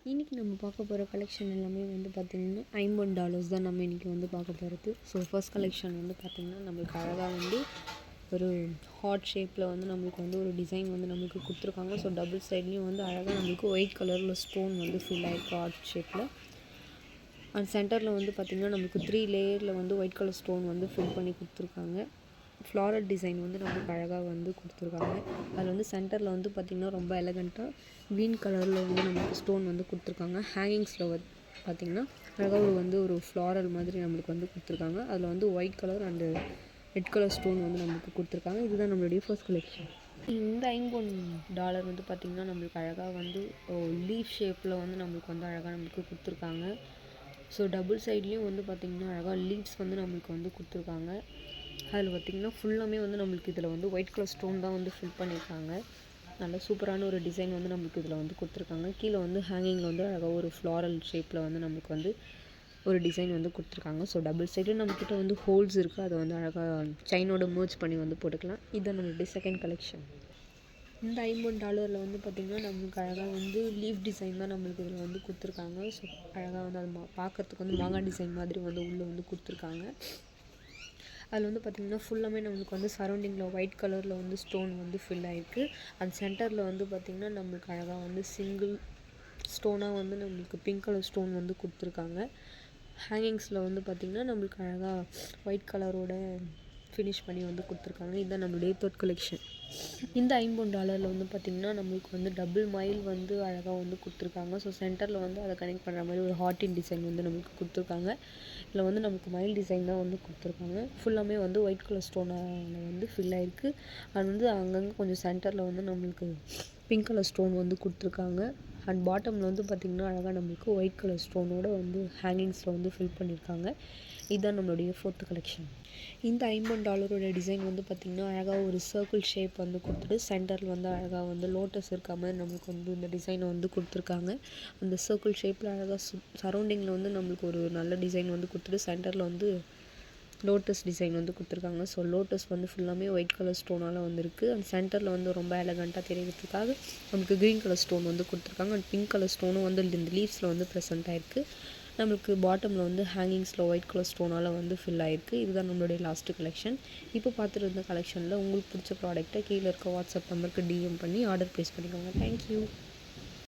இன்றைக்கி நம்ம பார்க்க போகிற கலெக்ஷன் எல்லாமே வந்து பார்த்திங்கன்னா $50 தான் நம்ம இன்றைக்கி வந்து பார்க்க போகிறது. ஸோ ஃபர்ஸ்ட் கலெக்ஷன் வந்து பார்த்திங்கன்னா நம்மளுக்கு அழகாக வந்து ஒரு ஹார்ட் ஷேப்பில் வந்து நம்மளுக்கு வந்து ஒரு டிசைன் வந்து நம்மளுக்கு கொடுத்துருக்காங்க. ஸோ டபுள் சைட்லேயும் வந்து அழகாக நம்மளுக்கு ஒயிட் கலரில் ஸ்டோன் வந்து ஃபில் ஆகிருக்கு ஹார்ட் ஷேப்பில். அண்ட் சென்டரில் வந்து பார்த்திங்கன்னா நம்மளுக்கு 3 லேயரில் வந்து ஒயிட் கலர் ஸ்டோன் வந்து ஃபில் பண்ணி கொடுத்துருக்காங்க. ஃப்ளாரல் டிசைன் வந்து நம்மளுக்கு அழகாக வந்து கொடுத்துருக்காங்க. அதில் வந்து சென்டரில் வந்து பார்த்திங்கன்னா ரொம்ப எலகண்ட்டாக க்ரீன் கலரில் வந்து நம்மளுக்கு ஸ்டோன் வந்து கொடுத்துருக்காங்க. ஹேங்கிங்ஸில் பார்த்திங்கன்னா அழகாக ஒரு ஃப்ளாரல் மாதிரி நம்மளுக்கு வந்து கொடுத்துருக்காங்க. அதில் வந்து white colour and red colour stone வந்து நம்மளுக்கு கொடுத்துருக்காங்க. இதுதான் நம்மளுடைய ஃபர்ஸ்ட் கலெக்ஷன். இந்த $50 வந்து பார்த்திங்கன்னா நம்மளுக்கு அழகாக வந்து லீஃப் ஷேப்பில் வந்து நம்மளுக்கு வந்து அழகாக நம்மளுக்கு கொடுத்துருக்காங்க. ஸோ டபுள் சைட்லேயும் வந்து பார்த்திங்கன்னா அழகாக லீவ்ஸ் வந்து நம்மளுக்கு வந்து கொடுத்துருக்காங்க. அதில் பார்த்திங்கன்னா ஃபுல்லாமே வந்து நம்மளுக்கு இதில் வந்து ஒயிட் கலர் ஸ்டோன் தான் வந்து ஃபில் பண்ணியிருக்காங்க. நல்ல சூப்பரான ஒரு டிசைன் வந்து நம்மளுக்கு இதில் வந்து கொடுத்துருக்காங்க. கீழே வந்து ஹேங்கிங்கில் வந்து அழகாக ஒரு ஃப்ளாரல் ஷேப்பில் வந்து நம்மளுக்கு வந்து ஒரு டிசைன் வந்து கொடுத்துருக்காங்க. ஸோ டபுள் சைடில் நம்மக்கிட்ட வந்து ஹோல்ஸ் இருக்குது. அதை வந்து அழகாக செயினோட மர்ஜ் பண்ணி வந்து போட்டுக்கலாம். இதுதான் நம்மளுடைய செகண்ட் கலெக்ஷன். இந்த $50 வந்து பார்த்திங்கன்னா நம்மளுக்கு அழகாக வந்து லீஃப் டிசைன் தான் நம்மளுக்கு இதில் வந்து கொடுத்துருக்காங்க. ஸோ அழகாக வந்து அது பார்க்குறதுக்கு வந்து மாங்காய் டிசைன் மாதிரி வந்து உள்ளே வந்து கொடுத்துருக்காங்க. அதில் வந்து பார்த்திங்கன்னா ஃபுல்லாமே நம்மளுக்கு வந்து சரௌண்டிங்கில் ஒயிட் கலரில் வந்து ஸ்டோன் வந்து ஃபில் ஆகிருக்கு. அந்த சென்டரில் வந்து பார்த்திங்கன்னா நம்மளுக்கு அழகாக வந்து சிங்கிள் ஸ்டோனாக வந்து நம்மளுக்கு பிங்க் கலர் ஸ்டோன் வந்து கொடுத்துருக்காங்க. ஹேங்கிங்ஸில் வந்து பார்த்திங்கன்னா நம்மளுக்கு அழகாக ஒயிட் கலரோட ஃபினிஷ் பண்ணி வந்து கொடுத்துருக்காங்க. இதுதான் நம்மளுடைய தேர்ட் கலெக்ஷன். இந்த $50 வந்து பார்த்திங்கன்னா நம்மளுக்கு வந்து டபுள் மயில் வந்து அழகாக வந்து கொடுத்துருக்காங்க. ஸோ சென்டரில் வந்து அதை கனெக்ட் பண்ணுற மாதிரி ஒரு ஹார்ட்டின் டிசைன் வந்து நம்மளுக்கு கொடுத்துருக்காங்க. இதில் வந்து நம்மளுக்கு மயில் டிசைன் தான் வந்து கொடுத்துருக்காங்க. ஃபுல்லாமே வந்து ஒயிட் கலர் ஸ்டோனில் வந்து ஃபில் ஆகிருக்கு. அது வந்து அங்கங்கே கொஞ்சம் சென்டரில் வந்து நம்மளுக்கு பிங்க் கலர் ஸ்டோன் வந்து கொடுத்துருக்காங்க. அண்ட் பாட்டமில் வந்து பார்த்திங்கன்னா அழகாக நம்மளுக்கு ஒயிட் கலர் ஸ்டோனோட வந்து ஹேங்கிங்ஸில் வந்து ஃபில் பண்ணியிருக்காங்க. இதுதான் நம்மளுடைய ஃபோர்த்து கலெக்ஷன். இந்த $50 டிசைன் வந்து பார்த்திங்கன்னா அழகாக ஒரு சர்க்கிள் ஷேப் வந்து கொடுத்துட்டு சென்டரில் வந்து அழகாக வந்து லோட்டஸ் இருக்க மாதிரி நம்மளுக்கு வந்து இந்த டிசைனை வந்து கொடுத்துருக்காங்க. அந்த சர்க்கிள் ஷேப்பில் அழகாக சரௌண்டிங்கில் வந்து நம்மளுக்கு ஒரு நல்ல டிசைன் வந்து கொடுத்துட்டு சென்டரில் வந்து லோட்டஸ் டிசைன் வந்து கொடுத்துருக்காங்க. ஸோ லோட்டஸ் வந்து ஃபுல்லாமே ஒயிட் கலர் ஸ்டோனால் வந்துருக்கு. அந்த சென்டரில் வந்து ரொம்ப எலகண்ட்டாக தெரியறதுக்காக நம்மளுக்கு க்ரீன் கலர் ஸ்டோன் வந்து கொடுத்துருக்காங்க. அண்ட் பிங்க் கலர் ஸ்டோனும் வந்து இந்த லீவ்ஸில் வந்து ப்ரெசென்ட் ஆகிருக்கு. நம்மளுக்கு பாட்டமில் வந்து ஹேங்கிங்ஸில் ஒயிட் கலர் ஸ்டோனால் வந்து ஃபில் ஆகிருக்கு. இதுதான் நம்மளுடைய லாஸ்ட்டு கலெக்ஷன். இப்போ பார்த்துட்டு இருந்த கலெக்ஷனில் உங்களுக்கு பிடிச்ச ப்ராடக்ட்டை கீழே இருக்க வாட்ஸ்அப் நம்பருக்கு DM பண்ணி ஆர்டர் ப்ளேஸ் பண்ணிக்கோங்க. தேங்க்யூ.